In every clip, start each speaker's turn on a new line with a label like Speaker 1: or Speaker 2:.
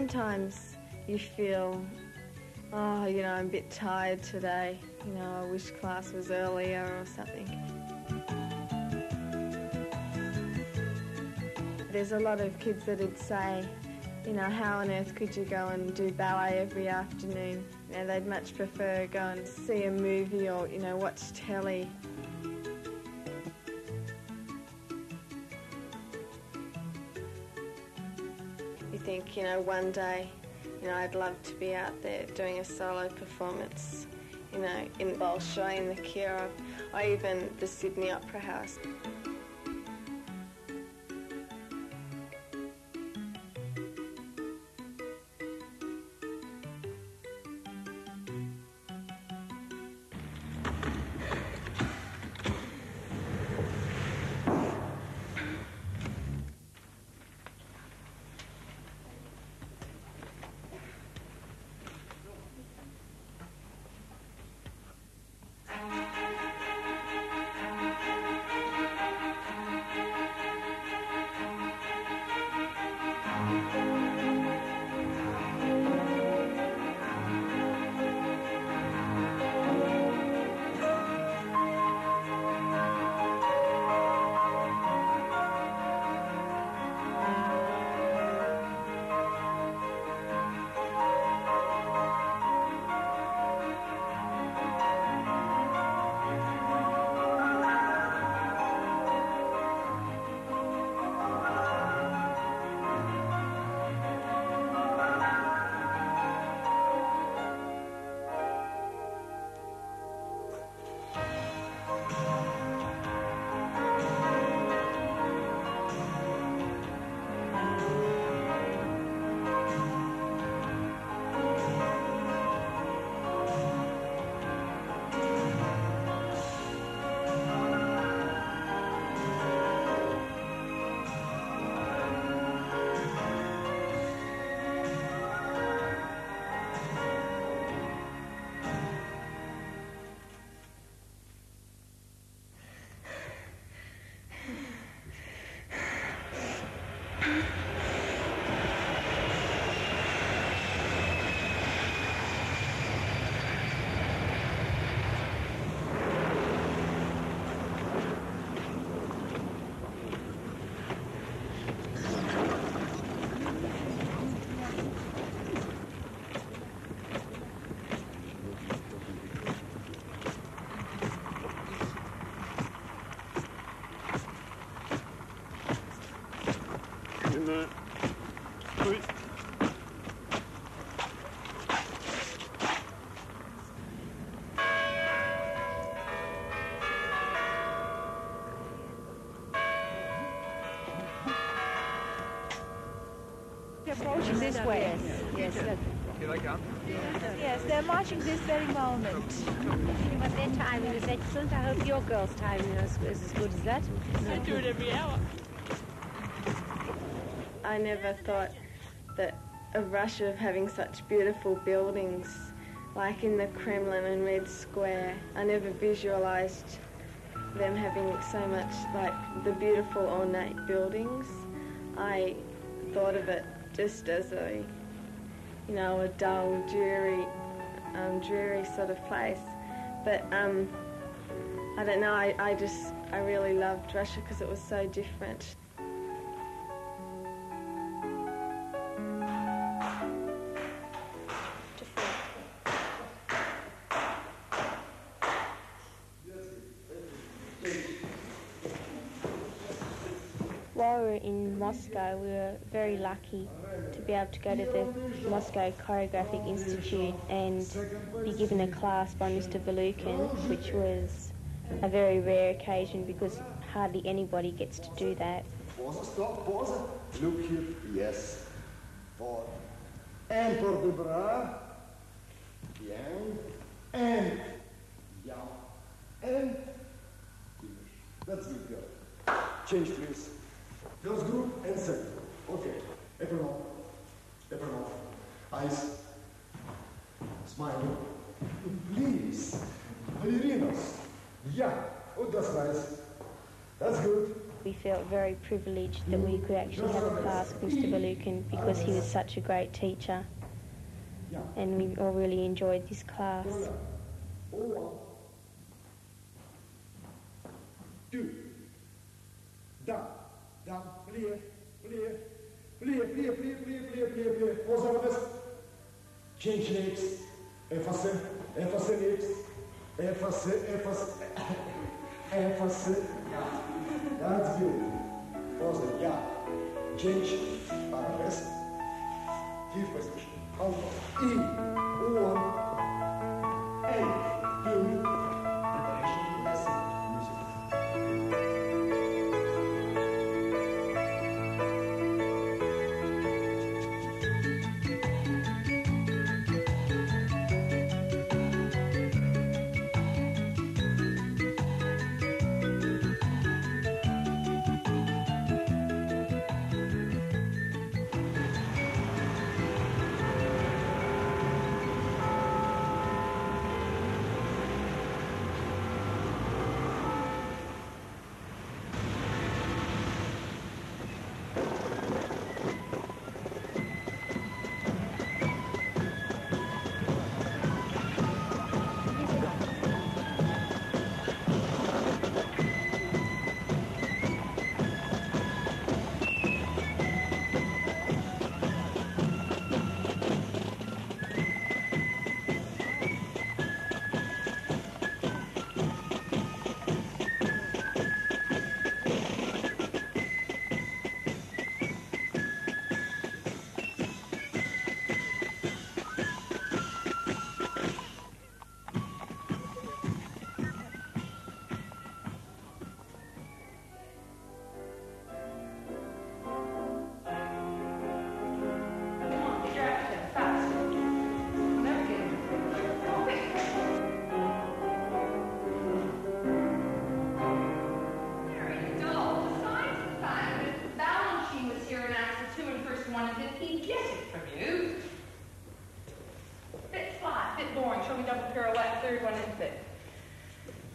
Speaker 1: sometimes you feel, oh, you know, I'm a bit tired today. You know, I wish class was earlier or something. There's a lot of kids that would say, you know, how on earth could you go and do ballet every afternoon? You know, they'd much prefer go and see a movie or, you know, watch telly. You think, you know, one day, you know, I'd love to be out there doing a solo performance, you know, in Bolshoi, in the Kirov, or even the Sydney Opera House.
Speaker 2: Approaching this way. Yes. Yes, they're marching this very moment.
Speaker 3: But their timing is excellent. I hope your girls' timing is as good as that.
Speaker 4: I do it every hour.
Speaker 1: I never thought that of Russia of having such beautiful buildings, like in the Kremlin and Red Square. I never visualised them having so much, like, the beautiful ornate buildings. I thought of it just as a, you know, a dull, dreary sort of place. But I don't know, I really loved Russia because it was so different.
Speaker 5: While we were in Moscow, we were very lucky to be able to go to the Moscow Choreographic Institute and be given a class by Mr. Valukin, which was a very rare occasion because hardly anybody gets to do that.
Speaker 6: Pause, stop, pause. Look here, yes. For. And for the bras. Bien. And. Yeah. And. Finish. That's good, girl. Change, please. First group and second. Okay. Everyone. Eyes. Smile. Please. Ballerinas. Yeah. Oh, that's nice. That's good.
Speaker 5: We felt very privileged that we could actually have a class with Mr. Valukan because he was such a great teacher, and we all really enjoyed this class.
Speaker 6: Change lips, effacer lips, effacer. That's good. Pause, yeah. Change, arabesque. Give position. Count off. E, 1, and 2. Preparation, lesson, music.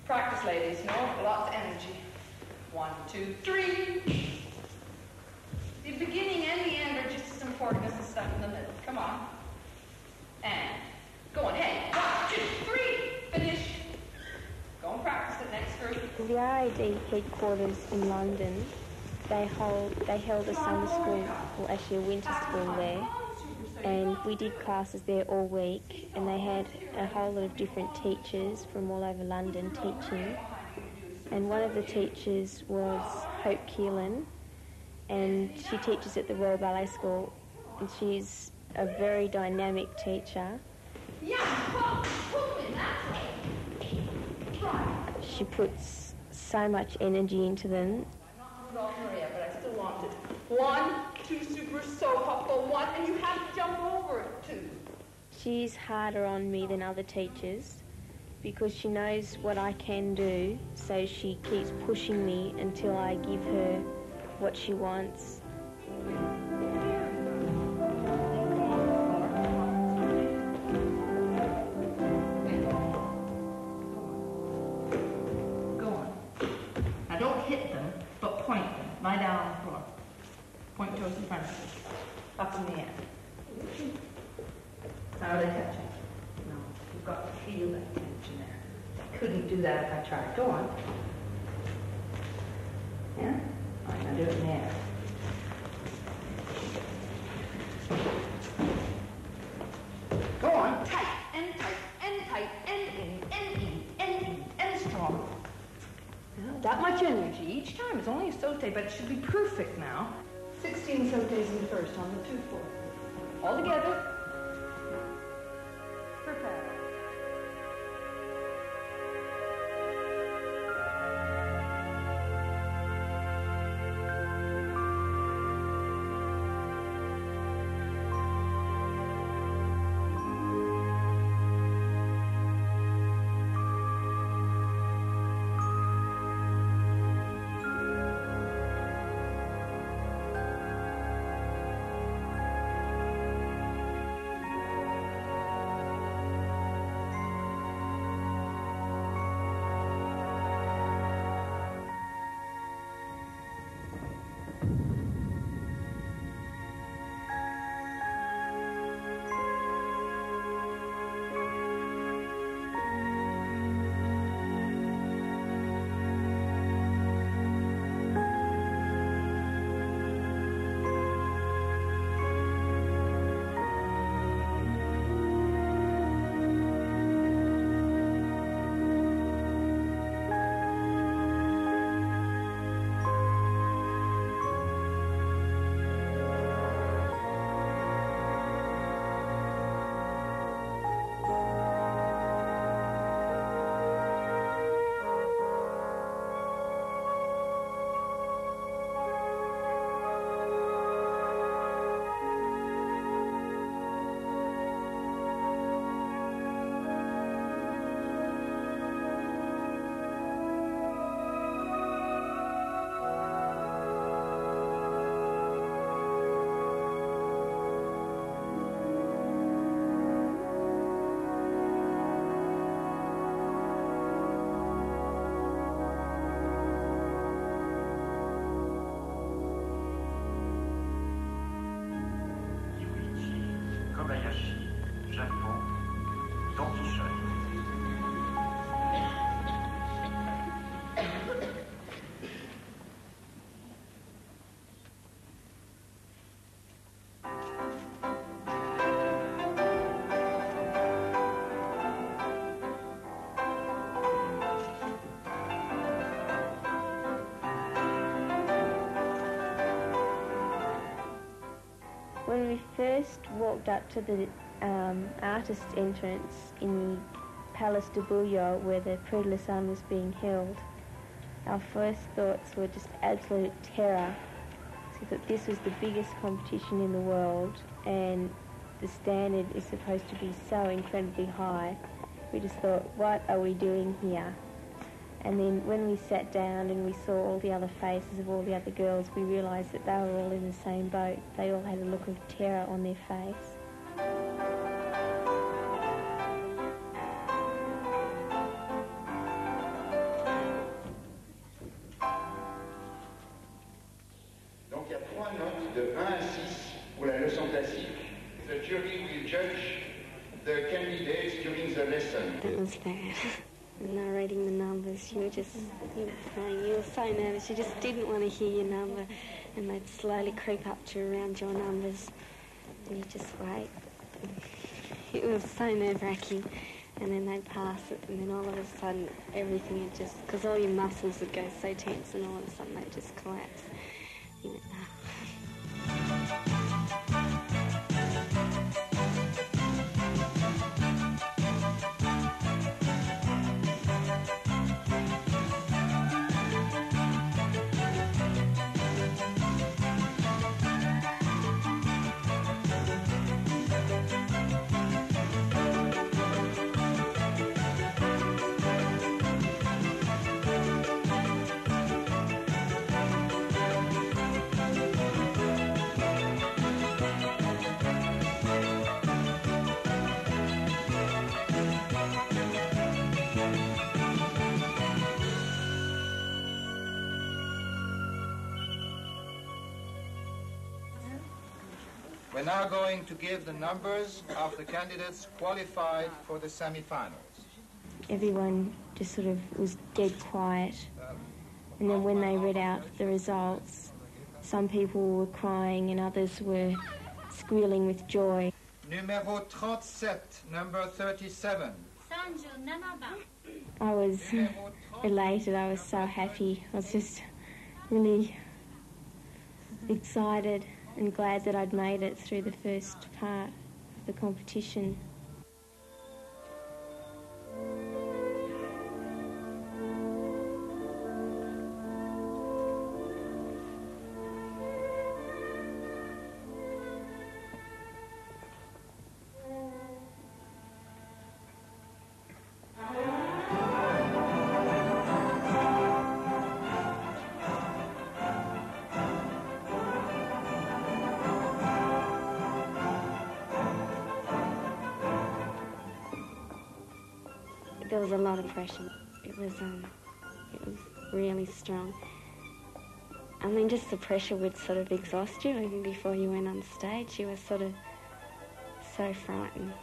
Speaker 4: Practice, ladies, you know, lots of energy. 1, 2, 3. The beginning and the end are just as important as the stuff in the middle. Come on. And go on, hey, 1, 2, 3. Finish. Go and practice it next group.
Speaker 5: The RAD headquarters in London, they held a summer school, or actually a winter school there, and we did classes there all week, and they had a whole lot of different teachers from all over London teaching, and one of the teachers was Hope Keelan, and she teaches at the Royal Ballet School, and she's a very dynamic teacher. She puts so much energy into them.
Speaker 4: I'm not Maria, but I still want it. 1, 2, super so couple 1, and you have to jump over it too.
Speaker 5: She's harder on me than other teachers because she knows what I can do, so she keeps pushing me until I give her what she wants.
Speaker 4: Lie down on the floor. Point toes in front of you. Up in the air. How are they touching? No, you've got to feel that tension there. I couldn't do that if I tried. Go on. Yeah? All right, now do it in the air. Go on. Tight, and tight, and tight, and strong. That much energy each time. It's only a sauté, but it should be perfect now. 16 sautés in the first on the 2-4. All together. Prepare.
Speaker 5: When we first walked up to the artist entrance in the Palace de Bouillon, where the Prix de Lausanne was being held, our first thoughts were just absolute terror. So that this was the biggest competition in the world, and the standard is supposed to be so incredibly high. We just thought, what are we doing here? And then when we sat down and we saw all the other faces of all the other girls, we realised that they were all in the same boat. They all had a look of terror on their face.
Speaker 7: Donc il y a 3 notes de 1 à 6 pour la leçon classique. The jury will judge the candidates during the lesson.
Speaker 8: That was bad. Narrating the numbers, you were so nervous, you just didn't want to hear your number, and they'd slowly creep up to around your numbers, and you just wait. It was so nerve-wracking, and then they'd pass it, and then all of a sudden everything would just, because all your muscles would go so tense, and all of a sudden they'd just collapse. You went,
Speaker 9: We're now going to give the numbers of the candidates qualified for the semi-finals.
Speaker 5: Everyone just sort of was dead quiet. And then when they read out the results, some people were crying and others were squealing with joy.
Speaker 9: Numéro 37, number 37.
Speaker 5: I was elated, I was so happy. I was just really excited and glad that I'd made it through the first part of the competition.
Speaker 8: there was a lot of pressure. It was really strong. I mean, just the pressure would sort of exhaust you even before you went on stage. You were sort of so frightened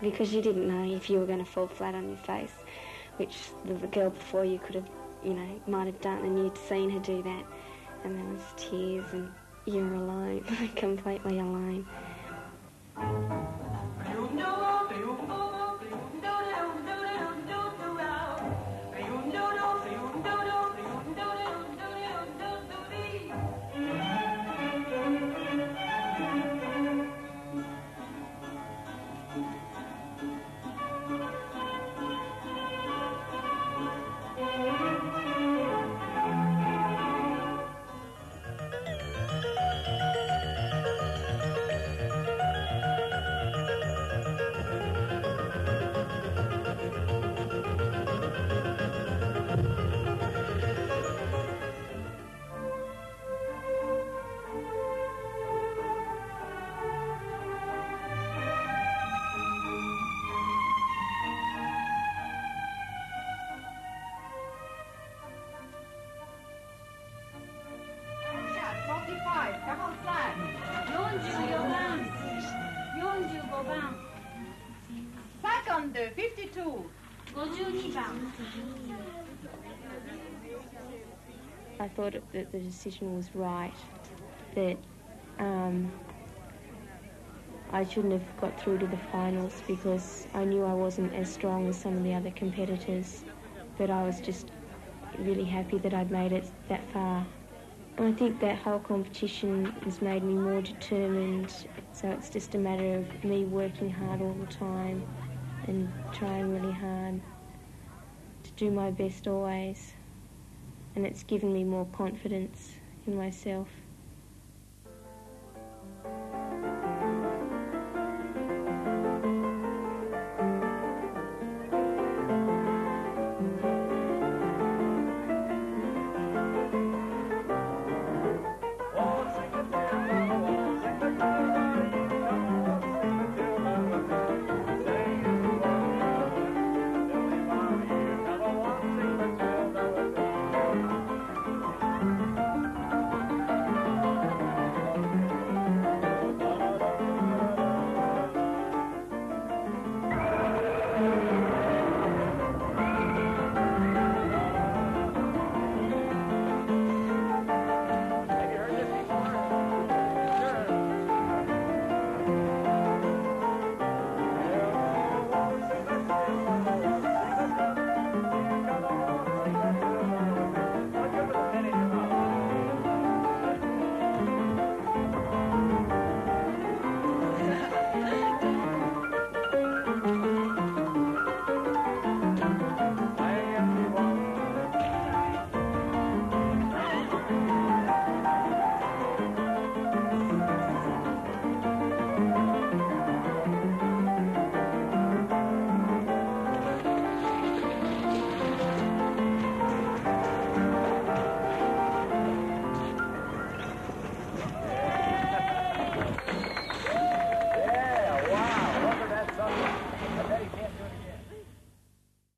Speaker 8: because you didn't know if you were going to fall flat on your face, which the girl before you could have, you know, might have done, and you'd seen her do that. And there was tears and you were alone, completely alone. I thought that the decision was right, that I shouldn't have got through to the finals because I knew I wasn't as strong as some of the other competitors, but I was just really happy that I'd made it that far.
Speaker 5: I think that whole competition has made me more determined, so it's just a matter of me working hard all the time and trying really hard to do my best always, and it's given me more confidence in myself.